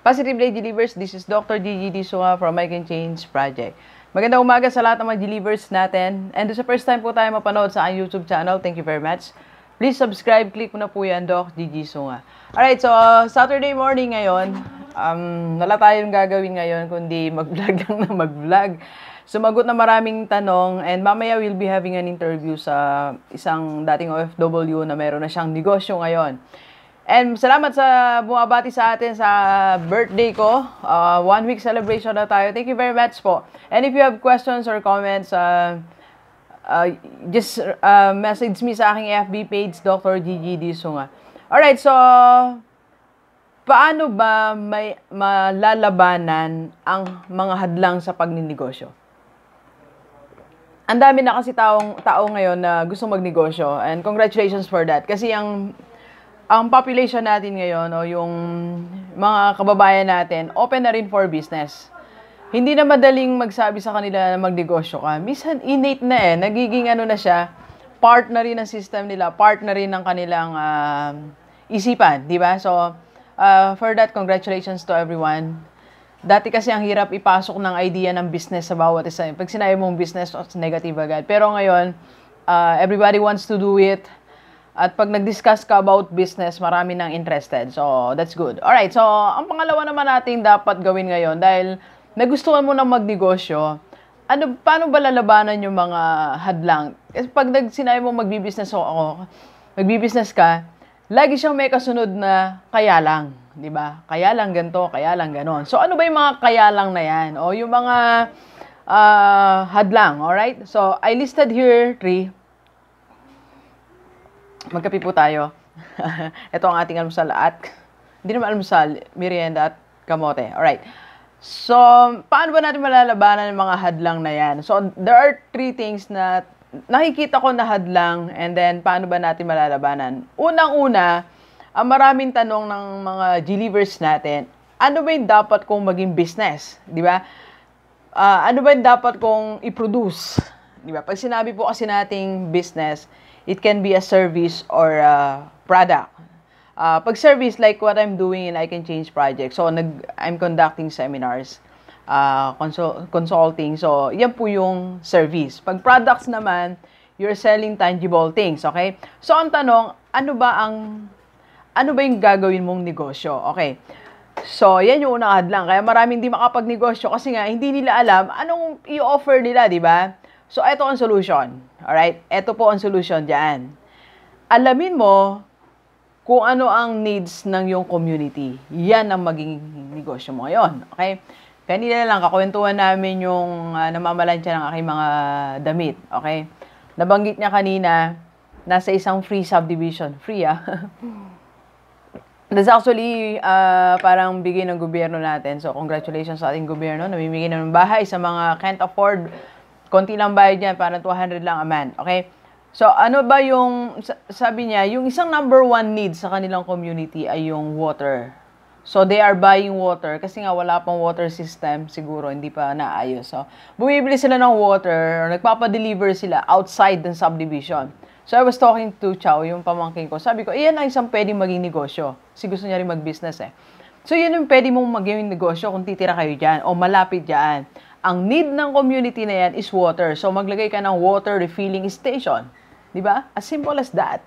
Positive Day Delivers, this is Dr. Gigi Disunga from I Can Change Project. Magandang umaga sa lahat ng mga delivers natin. And sa first time po tayo mapanood sa aking YouTube channel, thank you very much. Please subscribe, click mo na po yan, Doc Gigi Disunga. Alright, so Saturday morning ngayon, wala tayong gagawin ngayon, kundi mag-vlog lang na mag-vlog. Sumagot na maraming tanong, and mamaya we'll be having an interview sa isang dating OFW na meron na siyang negosyo ngayon. And salamat sa bumabati sa atin sa birthday ko. 1 week celebration na tayo. Thank you very much po. And if you have questions or comments, just message me sa aking FB page, Dr. Gigi Disunga. Alright, so paano ba may malalabanan ang mga hadlang sa pagninegosyo? Ang dami na kasi tao ngayon na gusto magnegosyo, and congratulations for that. Kasi ang population natin ngayon, o yung mga kababayan natin, open na rin for business. Hindi na madaling magsabi sa kanila na magnegosyo ka. Minsan innate na nagiging ano na siya, part na rin ng system nila, part na rin ng kanilang isipan, di ba? So, for that, congratulations to everyone. Dati kasi ang hirap ipasok ng idea ng business sa bawat isa. Pag sinabi mong business, negative agad. Pero ngayon, everybody wants to do it. At pag nag-discuss ka about business, marami nang interested. So, that's good. Alright, so, ang pangalawa naman natin dapat gawin ngayon, dahil nagustuhan mo na magnegosyo, paano ba lalabanan yung mga hadlang? Kasi pag sinabi mo magbi-business magbi-business ka, lagi siyang may kasunod na kaya lang. Di ba? Kaya lang ganito, kaya lang ganon. So, ano ba yung mga kaya lang na yan? O yung mga hadlang, alright? So, I listed here 3. Magkape po tayo. Ito ang ating almusal at, hindi naman almusal, merienda at kamote. Alright. So, paano ba natin malalabanan ng mga hadlang na yan? So, there are 3 things na nakikita ko na hadlang, and then paano ba natin malalabanan? Unang-una, ang maraming tanong ng mga delivers natin, ano ba yung dapat kong maging business? Di ba? Ano ba yung dapat kong i-produce? Di ba? Pag sinabi po kasi nating business, it can be a service or a product. Pag service, like what I'm doing in I Can Change Project. So, I'm conducting seminars, consulting. So, yan po yung service. Pag products naman, you're selling tangible things, okay? So, ang tanong, ano ba yung gagawin mong negosyo? Okay. So, yan yung unang hadlang. Kaya maraming hindi makapagnegosyo kasi nga, hindi nila alam anong i-offer nila, di ba? So, ito ang solution. Alright? Ito po ang solution dyan. Alamin mo kung ano ang needs ng iyong community. Yan ang maging negosyo mo ngayon. Okay? Kanina lang, kakwentuhan namin yung namamalansya ng aking mga damit. Okay? Nabanggit niya kanina, nasa isang free subdivision. Free, That's actually parang bigay ng gobyerno natin. So, congratulations sa ating gobyerno. Namimigay ng bahay sa mga can't afford. Konti lang bayad yan, parang 200 lang a month. Okay? So, ano ba yung, sabi niya, yung isang number 1 need sa kanilang community ay yung water. So, they are buying water kasi nga wala pang water system, siguro, hindi pa naayos. So, bumibili sila ng water, or nagpapadeliver sila outside ng subdivision. So, I was talking to Chow, yung pamangkin ko. Sabi ko, iyan ang isang pwedeng maging negosyo. Kasi gusto niya rin mag-business So, yun yung pwede mong maging negosyo kung titira kayo dyan o malapit dyan. Ang need ng community na yan is water. So, maglagay ka ng water refilling station. Di ba? As simple as that.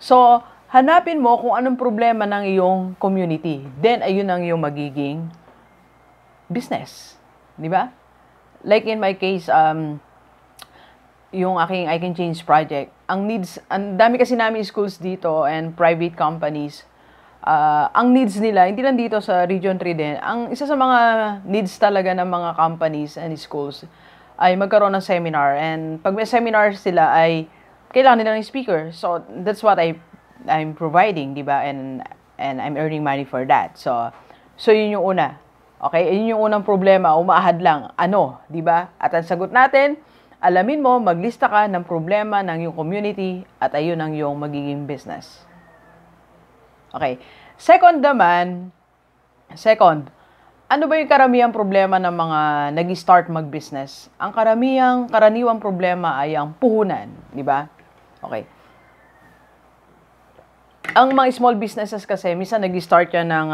So, hanapin mo kung anong problema ng iyong community. Then, ayun ang iyong magiging business. Di ba? Like in my case, yung aking I Can Change Project, ang dami kasi namin schools dito and private companies. Ang needs nila, hindi lang dito sa Region 3 din, ang isa sa mga needs talaga ng mga companies and schools ay magkaroon ng seminar. And pag may seminar sila ay kailangan nila ng speaker. So, that's what I'm providing, di ba? And I'm earning money for that. So yun yung una. Okay? Yun yung unang problema, umaahad lang. Ano? Di ba? At ang sagot natin, alamin mo, maglista ka ng problema ng iyong community at ayun ang iyong magiging business. Okay. Second, ano ba yung karamiang problema ng mga nag-start mag-business? Ang karaniwang problema ay ang puhunan, di ba? Okay. Ang mga small businesses kasi, minsan nag-start yan ng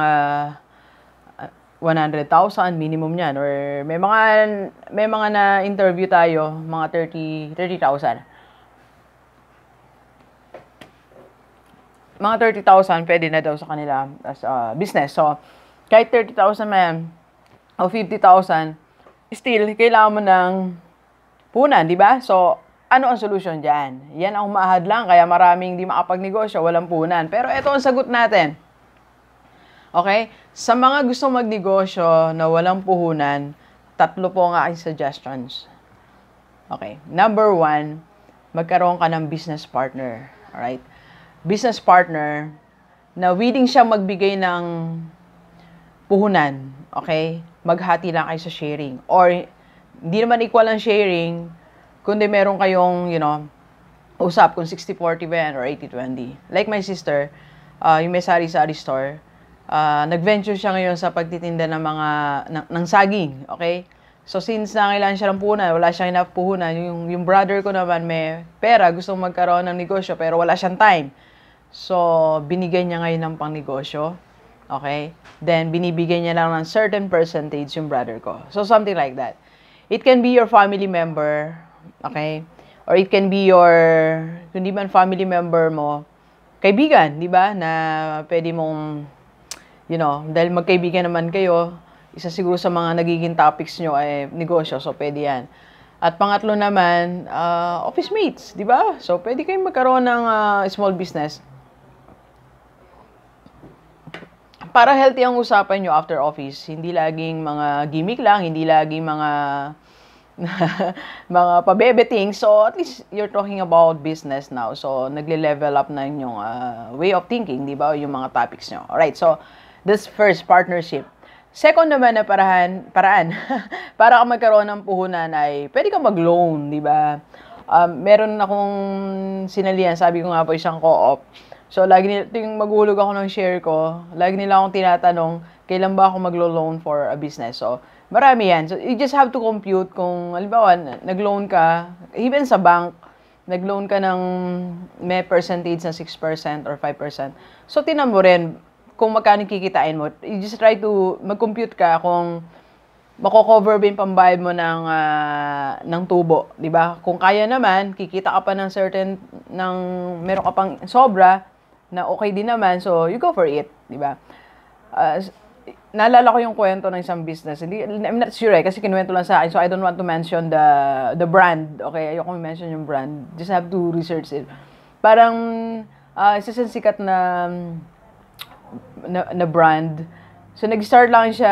100,000 minimum niyan, or may mga na-interview tayo, mga 30,000. Mga 30,000 pwede na daw sa kanila as a business. So, kahit 30,000 man o 50,000, still, kailangan mo ng punan, di ba? So, ano ang solution dyan? Yan ang mahadlang, kaya maraming di makapagnegosyo, walang punan. Pero ito ang sagot natin. Okay? Sa mga gusto magnegosyo na walang puhunan, 3 po ang aking suggestions. Okay. Number 1, magkaroon ka ng business partner. Alright? Business partner na willing siya magbigay ng puhunan. Okay? Maghati lang kayo sa sharing. Or, hindi naman equal ang sharing, kundi meron kayong, usap kung 60-40 ba yan or 80-20. Like my sister, yung may sari-sari store, nag-venture siya ngayon sa pagtitinda ng mga ng saging, okay? So since nangailangan siya ng puhunan, wala siyang enough puhunan, yung brother ko naman may pera, gusto magkaroon ng negosyo pero wala siyang time. So binigyan niya ngayon ng pangnegosyo, okay? Then binibigyan niya lang ng certain percentage yung brother ko. So something like that. It can be your family member, okay? Or it can be your, kung di man family member mo, kaibigan, di ba? Na pwede mong dahil magkaibigan naman kayo, isa siguro sa mga nagiging topics nyo ay negosyo, so pwede yan. At pangatlo naman, office mates, di ba? So pwede kayong magkaroon ng small business. Para healthy ang usapan nyo after office, hindi laging mga gimmick lang, hindi laging mga mga pabebeting. So at least you're talking about business now. So nagle-level up na yung way of thinking, di ba? Yung mga topics nyo. Alright, so this first, partnership. Second naman na paraan para ka magkaroon ng puhunan ay pwede kang mag-loan, di ba? Meron akong sinalihan, sabi ko nga po isang co-op. So, lagi nila, yung maghulog ako ng share ko, lagi nila akong tinatanong, kailan ba ako maglo-loan for a business? So, marami yan. So, you just have to compute kung, halimbawa, nag-loan ka, even sa bank, nag-loan ka ng may percentage na 6% or 5%. So, tinan mo rin, kung magkano kikitain mo, you just try to mag-compute ka kung mako-cover ba yung pambayad mo ng tubo, di ba? Kung kaya naman, kikita ka pa ng certain, meron ka pang sobra, na okay din naman, so you go for it, di ba? Naalala ko yung kwento ng isang business. I'm not sure kasi kinuwento lang sa akin, so I don't want to mention the brand, okay? Ayoko mention yung brand. Just have to research it. Parang, isa siyang sikat na brand. So, nag-start lang siya,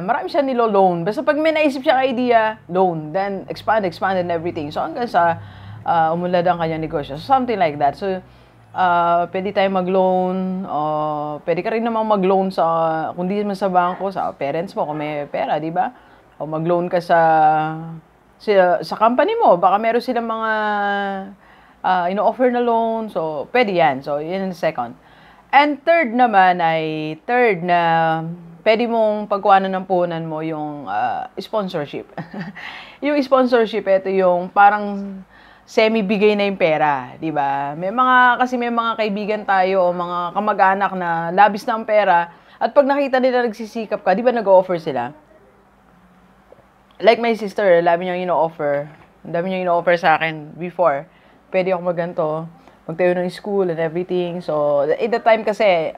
marami siya nilo-loan. Basta pag may naisip siya idea, loan. Then, expand and everything. So, hanggang sa umunlad ang kanyang negosyo. So, something like that. So, pwede tayo mag-loan. Pwede ka rin namang mag-loan kung di man sa bangko, sa parents mo, kung may pera, di ba? O mag-loan ka sa company mo. Baka meron silang mga ino-offer na loan. So, pwede yan. So, yun yung second. And third naman ay, na pwede mong pagkuhanan ng puhunan mo yung sponsorship. Yung sponsorship, ito yung parang semi-bigay na yung pera, di ba? May mga kaibigan tayo o mga kamag-anak na labis na ang pera at pag nakita nila nagsisikap ka, di ba nag-o-offer sila? Like my sister, dami niyang ino-offer sa akin before. Pwede ako magganto, magtayo ng school and everything. So, at the time kasi,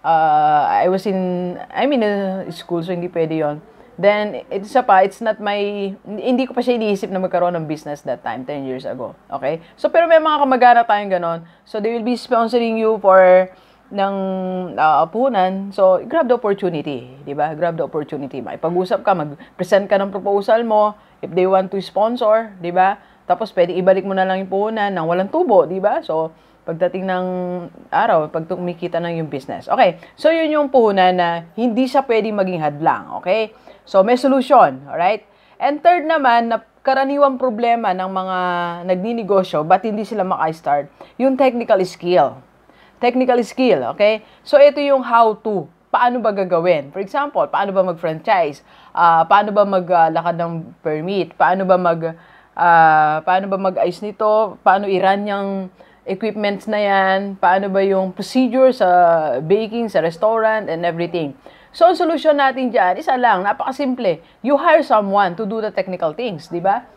I'm in a school, so hindi pwede yon. Then, it's not hindi ko pa siya iniisip na magkaroon ng business that time, 10 years ago. Okay? So, pero may mga kamag-anak tayong ganon. So, they will be sponsoring you for ng puhunan. So, grab the opportunity. Diba? Grab the opportunity. Makipag-usap ka, mag-present ka ng proposal mo, if they want to sponsor, diba? Tapos, pwede ibalik mo na lang yung puhunan ng walang tubo, diba? So, pagdating ng araw, pag kumikita ng yung business. Okay, so yun yung puhunan na hindi siya pwedeng maging hadlang. Okay? So, may solution. Alright? And third naman, na karaniwang problema ng mga nagninegosyo, ba't hindi sila maka-start? Yung technical skill. Technical skill, okay? So, ito yung how-to. Paano ba gagawin? For example, paano ba mag-franchise? Paano ba maglakad ng permit? Paano ba mag-ayos nito? Paano i-run yung equipments na yan? Paano ba yung procedure sa baking, sa restaurant, and everything? So, ang solusyon natin dyan, isa lang, napakasimple. You hire someone to do the technical things, di ba?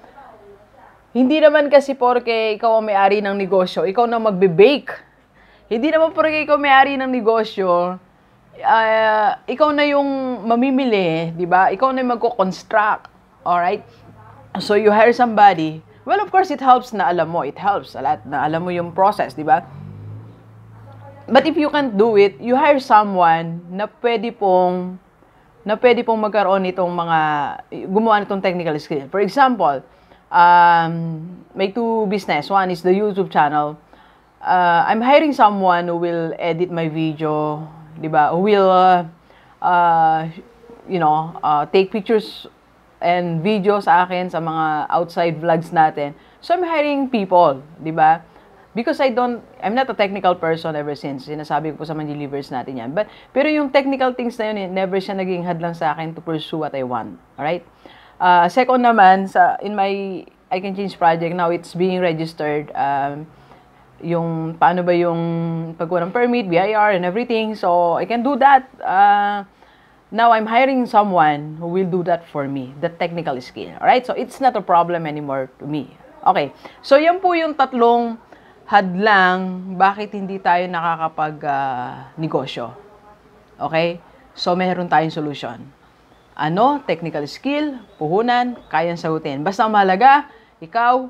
Hindi naman kasi porke ikaw ang may-ari ng negosyo, ikaw na magbe-bake. Hindi naman porke ikaw may-ari ng negosyo, ikaw na yung mamimili, di ba? Ikaw na yung magko-construct. Alright? So, you hire somebody. Well, of course, it helps na alam mo. It helps a lot na alam mo yung process, di ba? But if you can't do it, you hire someone na pwede pong magkaroon nitong gumawa nitong technical skill. For example, may two business. One is the YouTube channel. I'm hiring someone who will edit my video, di ba? Who will, take pictures and video sa akin sa mga outside vlogs natin. So, I'm hiring people, di ba? Because I'm not a technical person ever since. Sinasabi ko po sa mga delivers natin yan. Pero yung technical things na yun, never siya naging hadlang sa akin to pursue what I want. Alright? Second naman, in my I Can Change project, now it's being registered. Yung paano ba yung pagkuha ng permit, BIR, and everything. So, I can do that. Now, I'm hiring someone who will do that for me, the technical skill. Alright? So, it's not a problem anymore to me. Okay. So, yan po yung tatlong hadlang bakit hindi tayo nakakapag-negosyo. Okay? So, meron tayong solution. Technical skill, puhunan, kayang sagutin. Basta mahalaga, ikaw,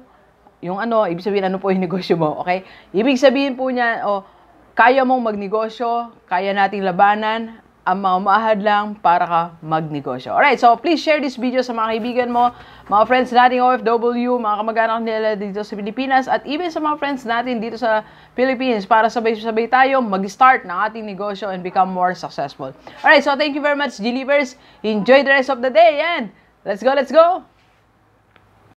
ibig sabihin, ano po yung negosyo mo, okay? Ibig sabihin po niya, kaya mong magnegosyo, kaya nating labanan, ang mga mahadlang para ka magnegosyo. Alright, so please share this video sa mga kaibigan mo, mga friends nating OFW, mga kamag-anak nila dito sa Pilipinas, at even sa mga friends natin dito sa Philippines para sabay-sabay tayo mag-start ng ating negosyo and become more successful. Alright, so thank you very much, Delivers. Enjoy the rest of the day and let's go, let's go!